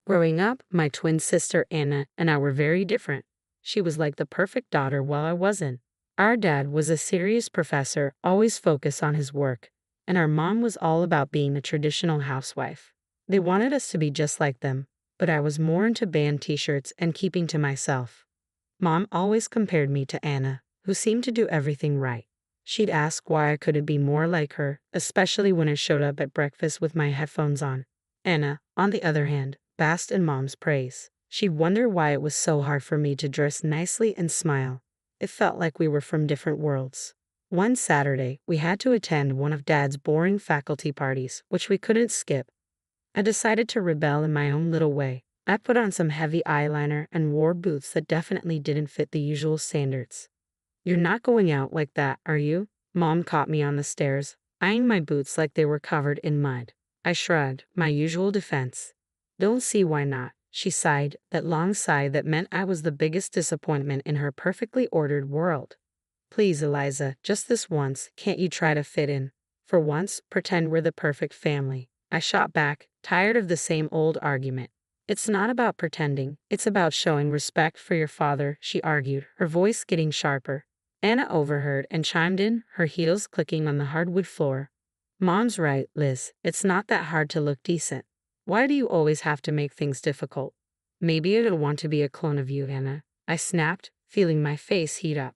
Growing up, my twin sister Anna and I were very different. She was like the perfect daughter while I wasn't. Our dad was a serious professor, always focused on his work, and our mom was all about being a traditional housewife. They wanted us to be just like them, but I was more into band t-shirts and keeping to myself. Mom always compared me to Anna, who seemed to do everything right. She'd ask why I couldn't be more like her, especially when I showed up at breakfast with my headphones on. Anna, on the other hand, basked in Mom's praise. She'd wonder why it was so hard for me to dress nicely and smile. It felt like we were from different worlds. One Saturday, we had to attend one of Dad's boring faculty parties, which we couldn't skip. I decided to rebel in my own little way. I put on some heavy eyeliner and wore boots that definitely didn't fit the usual standards. "You're not going out like that, are you?" Mom caught me on the stairs, eyeing my boots like they were covered in mud. I shrugged, my usual defense. "Don't see why not," she sighed, that long sigh that meant I was the biggest disappointment in her perfectly ordered world. "Please, Eliza, just this once, can't you try to fit in? For once, pretend we're the perfect family." I shot back, tired of the same old argument. "It's not about pretending, it's about showing respect for your father," she argued, her voice getting sharper. Anna overheard and chimed in, her heels clicking on the hardwood floor. "Mom's right, Liz, it's not that hard to look decent. Why do you always have to make things difficult?" "Maybe I don't want to be a clone of you, Anna," I snapped, feeling my face heat up.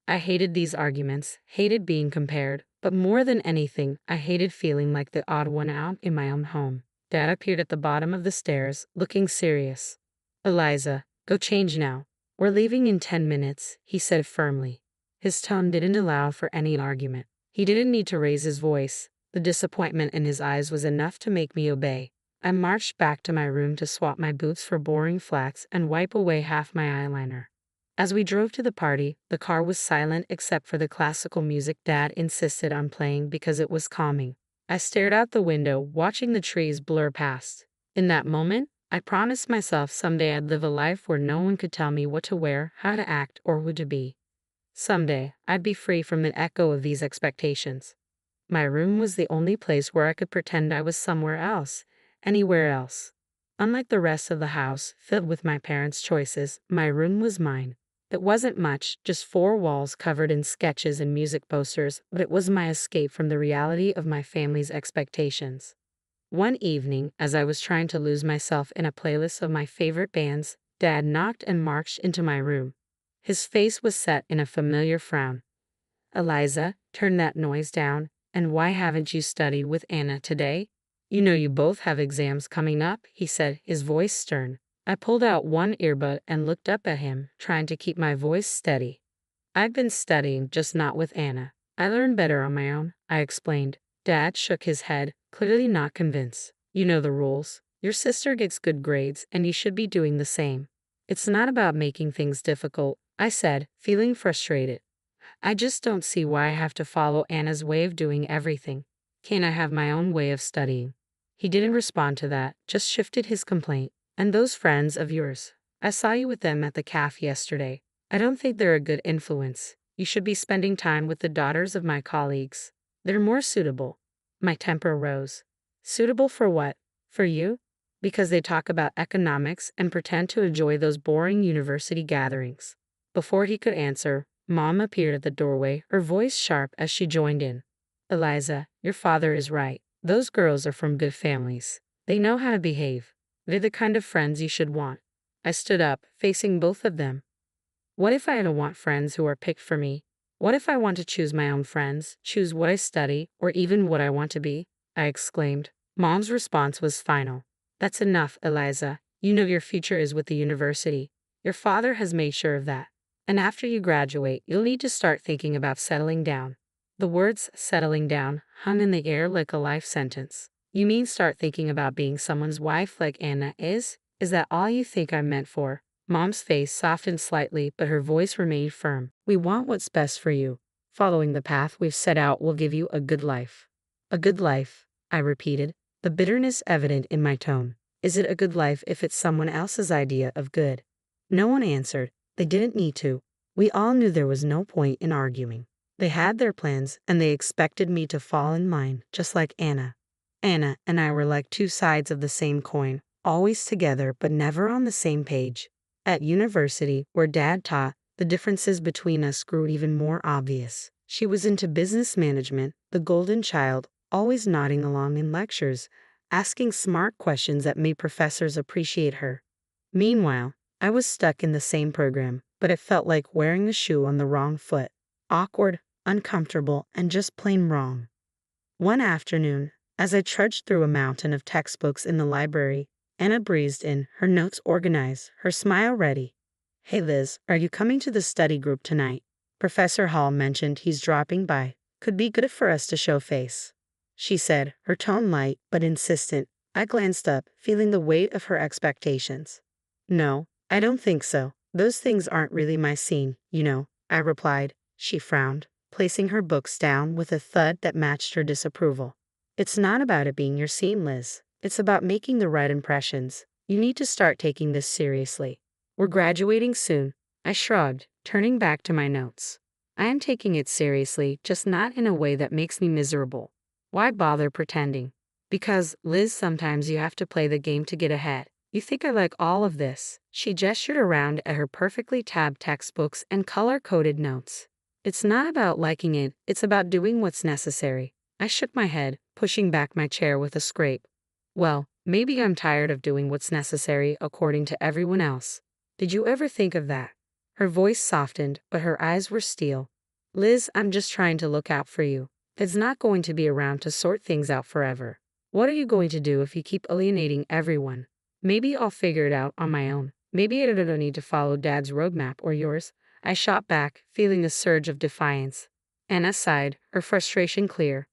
I hated these arguments, hated being compared, but more than anything, I hated feeling like the odd one out in my own home. Dad appeared at the bottom of the stairs, looking serious. "Eliza, go change now. We're leaving in 10 minutes, he said firmly. His tone didn't allow for any argument. He didn't need to raise his voice. The disappointment in his eyes was enough to make me obey. I marched back to my room to swap my boots for boring flats and wipe away half my eyeliner. As we drove to the party, the car was silent except for the classical music Dad insisted on playing because it was calming. I stared out the window, watching the trees blur past. In that moment, I promised myself someday I'd live a life where no one could tell me what to wear, how to act, or who to be. Someday, I'd be free from the echo of these expectations. My room was the only place where I could pretend I was somewhere else, anywhere else. Unlike the rest of the house, filled with my parents' choices, my room was mine. It wasn't much, just 4 walls covered in sketches and music posters, but it was my escape from the reality of my family's expectations. One evening, as I was trying to lose myself in a playlist of my favorite bands, Dad knocked and marched into my room. His face was set in a familiar frown. "Eliza, turn that noise down, and why haven't you studied with Anna today? You know you both have exams coming up," he said, his voice stern. I pulled out one earbud and looked up at him, trying to keep my voice steady. "I've been studying, just not with Anna. I learn better on my own," I explained. Dad shook his head, clearly not convinced. "You know the rules. Your sister gets good grades, and you should be doing the same." "It's not about making things difficult," I said, feeling frustrated. "I just don't see why I have to follow Anna's way of doing everything. Can't I have my own way of studying?" He didn't respond to that, just shifted his complaint. "And those friends of yours, I saw you with them at the cafe yesterday. I don't think they're a good influence. You should be spending time with the daughters of my colleagues. They're more suitable." My temper rose. "Suitable for what? For you?" "Because they talk about economics and pretend to enjoy those boring university gatherings." Before he could answer, Mom appeared at the doorway, her voice sharp as she joined in. "Eliza, your father is right. Those girls are from good families. They know how to behave. They're the kind of friends you should want." I stood up, facing both of them. "What if I don't want friends who are picked for me? What if I want to choose my own friends, choose what I study, or even what I want to be?" I exclaimed. Mom's response was final. "That's enough, Eliza. You know your future is with the university. Your father has made sure of that. And after you graduate, you'll need to start thinking about settling down." The words "settling down" hung in the air like a life sentence. "You mean start thinking about being someone's wife like Anna is? Is that all you think I'm meant for?" Mom's face softened slightly, but her voice remained firm. "We want what's best for you. Following the path we've set out will give you a good life." "A good life," I repeated, the bitterness evident in my tone. "Is it a good life if it's someone else's idea of good?" No one answered. They didn't need to. We all knew there was no point in arguing. They had their plans, and they expected me to fall in line, just like Anna. Anna and I were like 2 sides of the same coin, always together but never on the same page. At university, where Dad taught, the differences between us grew even more obvious. She was into business management, the golden child, always nodding along in lectures, asking smart questions that made professors appreciate her. Meanwhile, I was stuck in the same program, but it felt like wearing a shoe on the wrong foot. Awkward, uncomfortable, and just plain wrong. One afternoon, as I trudged through a mountain of textbooks in the library, Anna breezed in, her notes organized, her smile ready. "Hey Liz, are you coming to the study group tonight? Professor Hall mentioned he's dropping by. Could be good for us to show face," she said, her tone light but insistent. I glanced up, feeling the weight of her expectations. "No, I don't think so. Those things aren't really my scene, you know," I replied. She frowned, placing her books down with a thud that matched her disapproval. "It's not about it being your scene, Liz. It's about making the right impressions. You need to start taking this seriously. We're graduating soon." I shrugged, turning back to my notes. "I am taking it seriously, just not in a way that makes me miserable. Why bother pretending? Because, Liz, sometimes you have to play the game to get ahead. You think I like all of this?" She gestured around at her perfectly tabbed textbooks and color-coded notes. "It's not about liking it, it's about doing what's necessary." I shook my head, pushing back my chair with a scrape. "Well, maybe I'm tired of doing what's necessary according to everyone else. Did you ever think of that?" Her voice softened, but her eyes were steel. "Liz, I'm just trying to look out for you. It's not going to be around to sort things out forever. What are you going to do if you keep alienating everyone? Maybe I'll figure it out on my own. Maybe I don't need to follow Dad's roadmap or yours." I shot back, feeling a surge of defiance. Anna sighed, her frustration clear.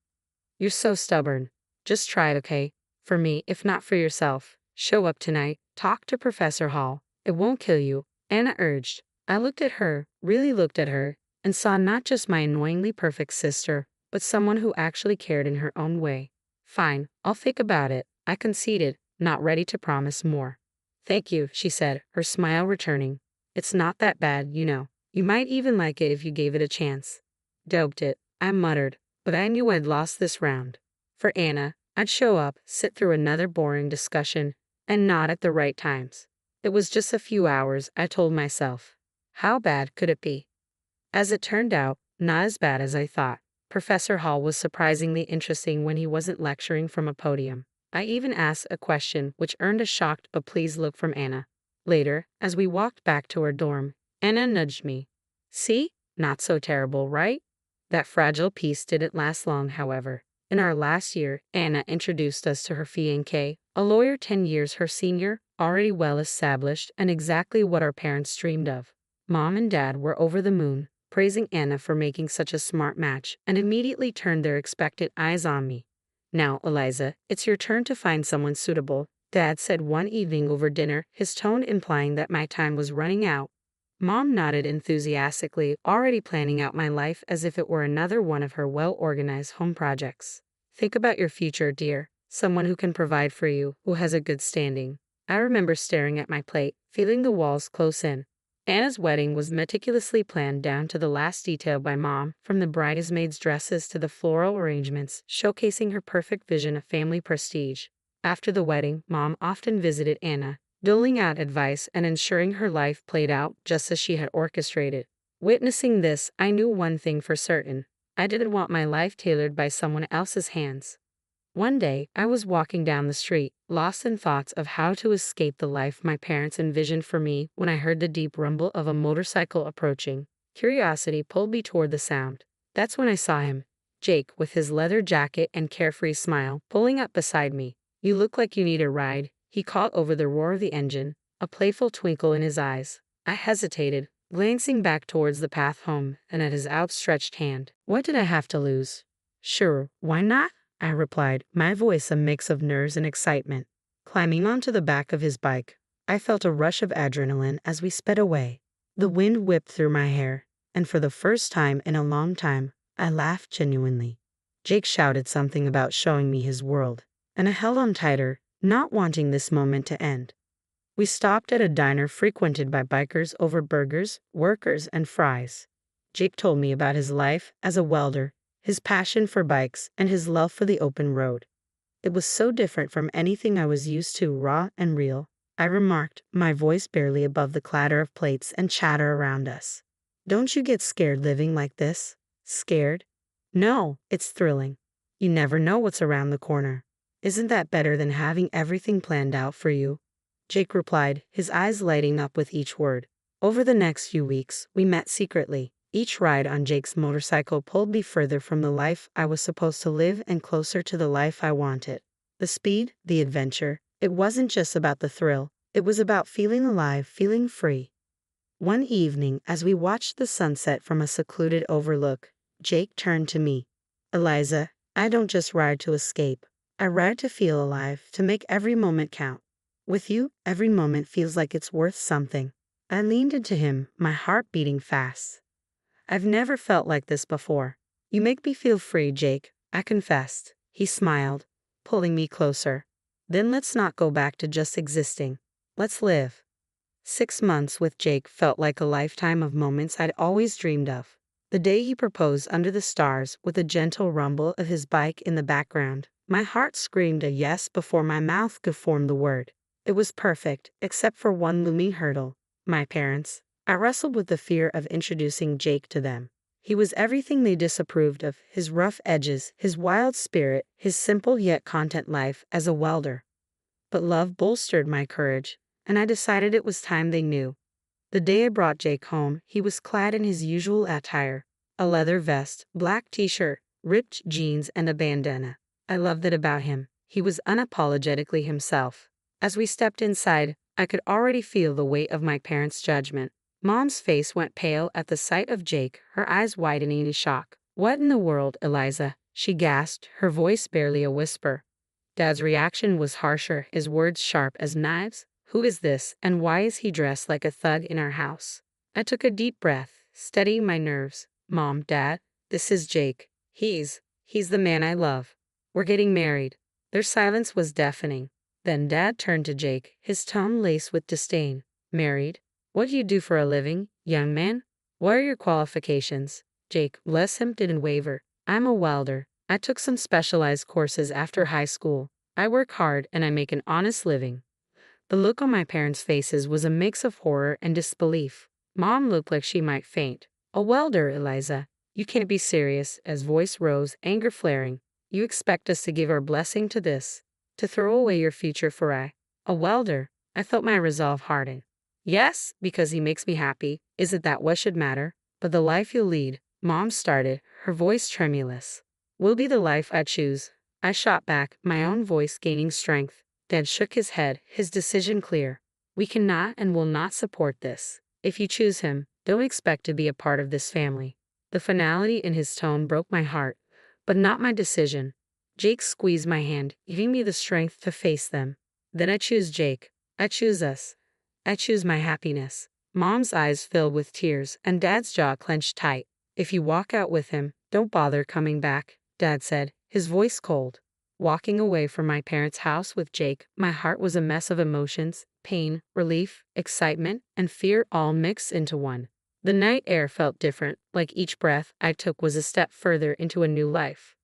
"You're so stubborn. Just try it, okay? For me, if not for yourself. Show up tonight. Talk to Professor Hall. It won't kill you," Anna urged. I looked at her, really looked at her, and saw not just my annoyingly perfect sister, but someone who actually cared in her own way. "Fine, I'll think about it," I conceded, not ready to promise more. "Thank you," she said, her smile returning. "It's not that bad, you know. You might even like it if you gave it a chance." "Doped it," I muttered, but I knew I'd lost this round. For Anna, I'd show up, sit through another boring discussion, and nod at the right times. It was just a few hours, I told myself. How bad could it be? As it turned out, not as bad as I thought. Professor Hall was surprisingly interesting when he wasn't lecturing from a podium. I even asked a question which earned a shocked but pleased look from Anna. Later, as we walked back to our dorm, Anna nudged me. "See? Not so terrible, right?" That fragile peace didn't last long, however. In our last year, Anna introduced us to her fiancé, a lawyer 10 years her senior, already well established and exactly what our parents dreamed of. Mom and Dad were over the moon, praising Anna for making such a smart match, and immediately turned their expectant eyes on me. "Now, Eliza, it's your turn to find someone suitable," Dad said one evening over dinner, his tone implying that my time was running out. Mom nodded enthusiastically, already planning out my life as if it were another one of her well-organized home projects. "Think about your future, dear. Someone who can provide for you, who has a good standing." I remember staring at my plate, feeling the walls close in. Anna's wedding was meticulously planned down to the last detail by Mom, from the bridesmaids' dresses to the floral arrangements, showcasing her perfect vision of family prestige. After the wedding, Mom often visited Anna, doling out advice and ensuring her life played out just as she had orchestrated. Witnessing this, I knew one thing for certain. I didn't want my life tailored by someone else's hands. One day, I was walking down the street, lost in thoughts of how to escape the life my parents envisioned for me when I heard the deep rumble of a motorcycle approaching. Curiosity pulled me toward the sound. That's when I saw him, Jake, with his leather jacket and carefree smile, pulling up beside me. "You look like you need a ride," he called over the roar of the engine, a playful twinkle in his eyes. I hesitated, glancing back towards the path home and at his outstretched hand. What did I have to lose? "Sure, why not?" I replied, my voice a mix of nerves and excitement. Climbing onto the back of his bike, I felt a rush of adrenaline as we sped away. The wind whipped through my hair, and for the first time in a long time, I laughed genuinely. Jake shouted something about showing me his world, and I held on tighter, not wanting this moment to end. We stopped at a diner frequented by bikers over burgers, workers, and fries. Jake told me about his life as a welder, his passion for bikes, and his love for the open road. It was so different from anything I was used to, raw and real, I remarked, my voice barely above the clatter of plates and chatter around us. Don't you get scared living like this? Scared? No, it's thrilling. You never know what's around the corner. Isn't that better than having everything planned out for you? Jake replied, his eyes lighting up with each word. Over the next few weeks, we met secretly. Each ride on Jake's motorcycle pulled me further from the life I was supposed to live and closer to the life I wanted. The speed, the adventure, it wasn't just about the thrill, it was about feeling alive, feeling free. One evening, as we watched the sunset from a secluded overlook, Jake turned to me. Eliza, I don't just ride to escape. I ride to feel alive, to make every moment count. With you, every moment feels like it's worth something. I leaned into him, my heart beating fast. I've never felt like this before. You make me feel free, Jake, I confessed. He smiled, pulling me closer. Then let's not go back to just existing. Let's live. 6 months with Jake felt like a lifetime of moments I'd always dreamed of. The day he proposed under the stars with a gentle rumble of his bike in the background, my heart screamed a yes before my mouth could form the word. It was perfect, except for one looming hurdle. My parents. I wrestled with the fear of introducing Jake to them. He was everything they disapproved of, his rough edges, his wild spirit, his simple yet content life as a welder. But love bolstered my courage, and I decided it was time they knew. The day I brought Jake home, he was clad in his usual attire, a leather vest, black t-shirt, ripped jeans, and a bandana. I loved it about him. He was unapologetically himself. As we stepped inside, I could already feel the weight of my parents' judgment. Mom's face went pale at the sight of Jake, her eyes widening in shock. What in the world, Eliza? She gasped, her voice barely a whisper. Dad's reaction was harsher, his words sharp as knives. Who is this, and why is he dressed like a thug in our house? I took a deep breath, steadying my nerves. Mom, Dad, this is Jake. He's the man I love. We're getting married. Their silence was deafening. Then Dad turned to Jake, his tone laced with disdain. Married? What do you do for a living, young man? What are your qualifications? Jake, bless him, didn't waver. I'm a welder. I took some specialized courses after high school. I work hard and I make an honest living. The look on my parents' faces was a mix of horror and disbelief. Mom looked like she might faint. A welder, Eliza. You can't be serious, as voice rose, anger flaring. You expect us to give our blessing to this? To throw away your future for a welder? I felt my resolve harden. Yes, because he makes me happy. Isn't that what should matter? But the life you'll lead, Mom started, her voice tremulous. Will be the life I choose. I shot back, my own voice gaining strength. Dad shook his head, his decision clear. We cannot and will not support this. If you choose him, don't expect to be a part of this family. The finality in his tone broke my heart, but not my decision. Jake squeezed my hand, giving me the strength to face them. Then I choose Jake. I choose us. I choose my happiness. Mom's eyes filled with tears, and Dad's jaw clenched tight. If you walk out with him, don't bother coming back, Dad said, his voice cold. Walking away from my parents' house with Jake, my heart was a mess of emotions, pain, relief, excitement, and fear all mixed into one. The night air felt different, like each breath I took was a step further into a new life.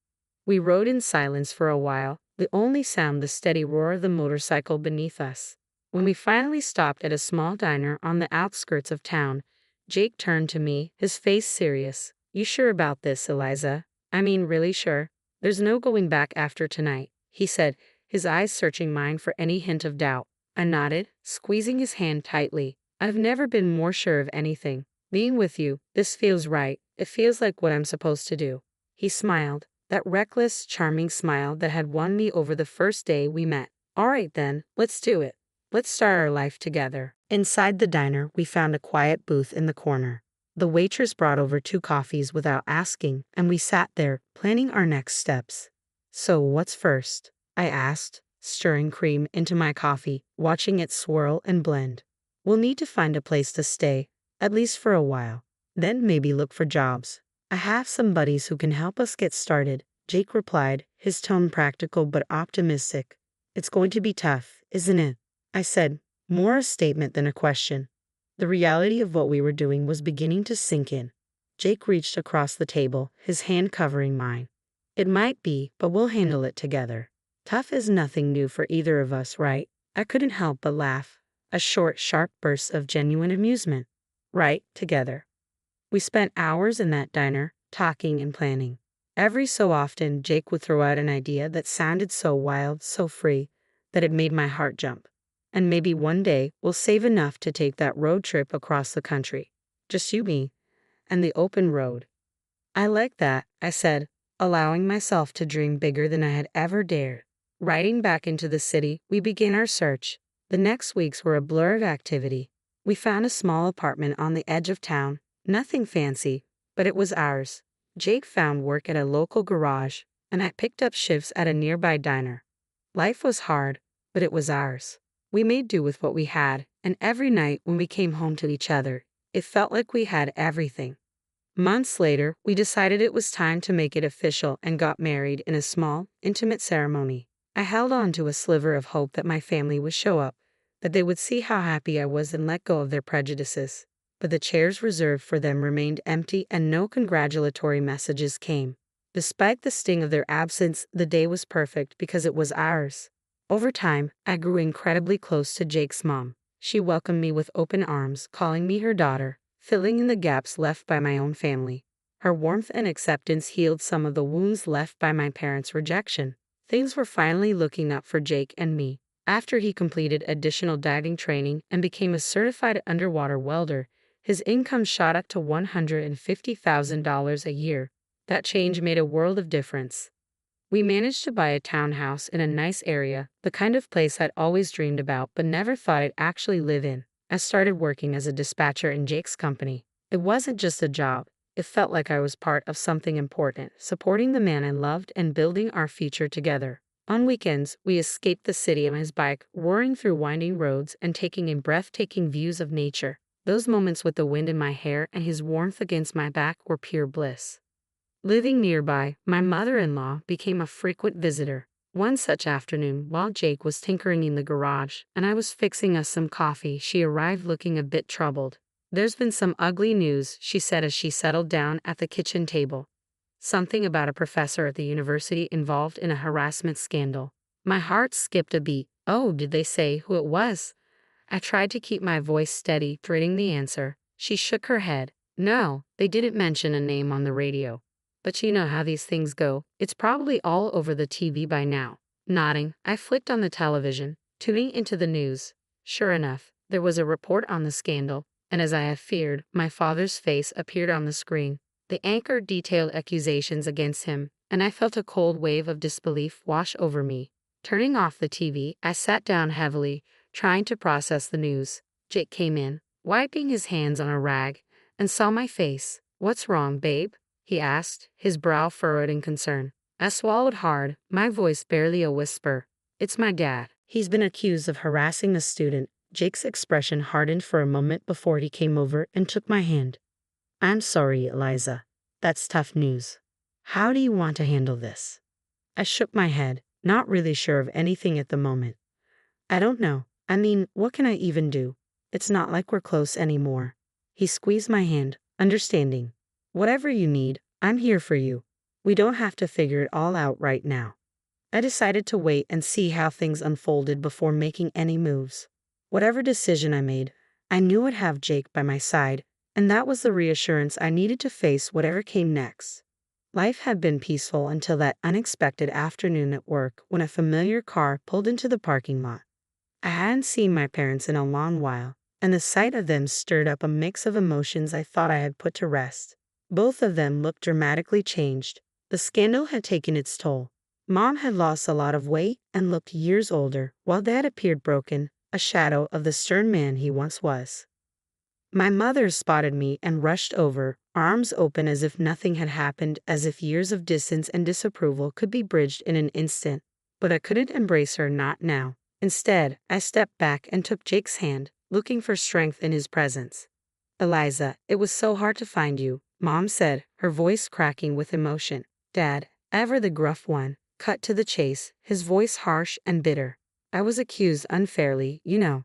We rode in silence for a while, the only sound the steady roar of the motorcycle beneath us. When we finally stopped at a small diner on the outskirts of town, Jake turned to me, his face serious. You sure about this, Eliza? I mean, really sure? There's no going back after tonight, he said, his eyes searching mine for any hint of doubt. I nodded, squeezing his hand tightly. I've never been more sure of anything. Being with you, this feels right. It feels like what I'm supposed to do. He smiled, that reckless, charming smile that had won me over the first day we met. All right then, let's do it. Let's start our life together. Inside the diner, we found a quiet booth in the corner. The waitress brought over 2 coffees without asking, and we sat there, planning our next steps. So what's first? I asked, stirring cream into my coffee, watching it swirl and blend. We'll need to find a place to stay, at least for a while. Then maybe look for jobs. I have some buddies who can help us get started, Jake replied, his tone practical but optimistic. It's going to be tough, isn't it? I said, more a statement than a question. The reality of what we were doing was beginning to sink in. Jake reached across the table, his hand covering mine. It might be, but we'll handle it together. Tough is nothing new for either of us, right? I couldn't help but laugh. A short, sharp burst of genuine amusement. Right, together. We spent hours in that diner, talking and planning. Every so often, Jake would throw out an idea that sounded so wild, so free, that it made my heart jump. And maybe one day we'll save enough to take that road trip across the country. Just you, me, and the open road. I like that, I said, allowing myself to dream bigger than I had ever dared. Riding back into the city, we began our search. The next weeks were a blur of activity. We found a small apartment on the edge of town, nothing fancy, but it was ours. Jake found work at a local garage, and I picked up shifts at a nearby diner. Life was hard, but it was ours. We made do with what we had, and every night when we came home to each other, it felt like we had everything. Months later, we decided it was time to make it official and got married in a small, intimate ceremony. I held on to a sliver of hope that my family would show up, that they would see how happy I was and let go of their prejudices. But the chairs reserved for them remained empty and no congratulatory messages came. Despite the sting of their absence, the day was perfect because it was ours. Over time, I grew incredibly close to Jake's mom. She welcomed me with open arms, calling me her daughter, filling in the gaps left by my own family. Her warmth and acceptance healed some of the wounds left by my parents' rejection. Things were finally looking up for Jake and me. After he completed additional diving training and became a certified underwater welder, his income shot up to $150,000 a year. That change made a world of difference. We managed to buy a townhouse in a nice area, the kind of place I'd always dreamed about but never thought I'd actually live in. I started working as a dispatcher in Jake's company. It wasn't just a job. It felt like I was part of something important, supporting the man I loved and building our future together. On weekends, we escaped the city on his bike, roaring through winding roads and taking in breathtaking views of nature. Those moments with the wind in my hair and his warmth against my back were pure bliss. Living nearby, my mother-in-law became a frequent visitor. One such afternoon, while Jake was tinkering in the garage and I was fixing us some coffee, she arrived looking a bit troubled. "There's been some ugly news," she said as she settled down at the kitchen table. Something about a professor at the university involved in a harassment scandal. My heart skipped a beat. "Oh, did they say who it was?" I tried to keep my voice steady, dreading the answer. She shook her head. "No, they didn't mention a name on the radio. But you know how these things go. It's probably all over the TV by now." Nodding, I flicked on the television, tuning into the news. Sure enough, there was a report on the scandal, and as I had feared, my father's face appeared on the screen. The anchor detailed accusations against him, and I felt a cold wave of disbelief wash over me. Turning off the TV, I sat down heavily, trying to process the news. Jake came in, wiping his hands on a rag, and saw my face. "What's wrong, babe?" he asked, his brow furrowed in concern. I swallowed hard, my voice barely a whisper. "It's my dad. He's been accused of harassing a student." Jake's expression hardened for a moment before he came over and took my hand. "I'm sorry, Eliza. That's tough news. How do you want to handle this?" I shook my head, not really sure of anything at the moment. "I don't know. I mean, what can I even do? It's not like we're close anymore." He squeezed my hand, understanding. "Whatever you need, I'm here for you. We don't have to figure it all out right now." I decided to wait and see how things unfolded before making any moves. Whatever decision I made, I knew I'd have Jake by my side, and that was the reassurance I needed to face whatever came next. Life had been peaceful until that unexpected afternoon at work when a familiar car pulled into the parking lot. I hadn't seen my parents in a long while, and the sight of them stirred up a mix of emotions I thought I had put to rest. Both of them looked dramatically changed. The scandal had taken its toll. Mom had lost a lot of weight and looked years older, while Dad appeared broken, a shadow of the stern man he once was. My mother spotted me and rushed over, arms open as if nothing had happened, as if years of distance and disapproval could be bridged in an instant. But I couldn't embrace her, not now. Instead, I stepped back and took Jake's hand, looking for strength in his presence. "Eliza, it was so hard to find you," Mom said, her voice cracking with emotion. Dad, ever the gruff one, cut to the chase, his voice harsh and bitter. "I was accused unfairly, you know.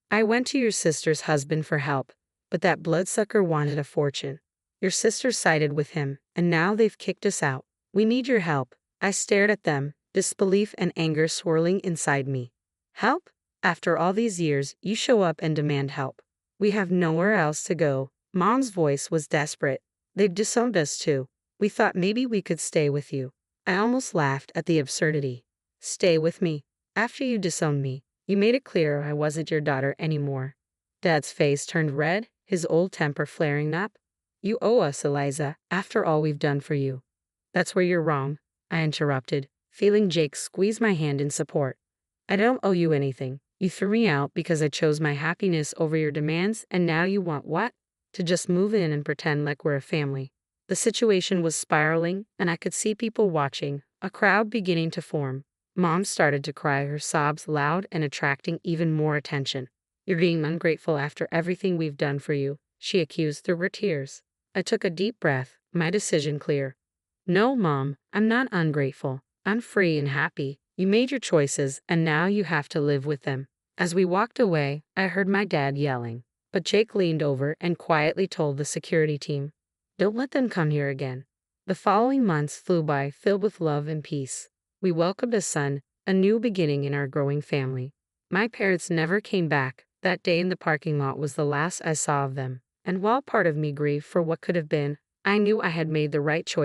I went to your sister's husband for help, but that bloodsucker wanted a fortune. Your sister sided with him, and now they've kicked us out. We need your help." I stared at them, disbelief and anger swirling inside me. Help? After all these years, you show up and demand help. We have nowhere else to go. Mom's voice was desperate. They'd disowned us too. We thought maybe we could stay with you. I almost laughed at the absurdity. Stay with me? After you disowned me, you made it clear I wasn't your daughter anymore. Dad's face turned red, his old temper flaring up. You owe us, Eliza, after all we've done for you. That's where you're wrong, I interrupted, feeling Jake squeeze my hand in support. I don't owe you anything. You threw me out because I chose my happiness over your demands, and now you want what? To just move in and pretend like we're a family. The situation was spiraling, and I could see people watching, a crowd beginning to form. Mom started to cry, her sobs loud and attracting even more attention. You're being ungrateful after everything we've done for you, she accused through her tears. I took a deep breath, my decision clear. No, Mom, I'm not ungrateful. I'm free and happy. You made your choices, and now you have to live with them. As we walked away, I heard my dad yelling, but Jake leaned over and quietly told the security team, don't let them come here again. The following months flew by, filled with love and peace. We welcomed a son, a new beginning in our growing family. My parents never came back. That day in the parking lot was the last I saw of them. And while part of me grieved for what could have been, I knew I had made the right choice.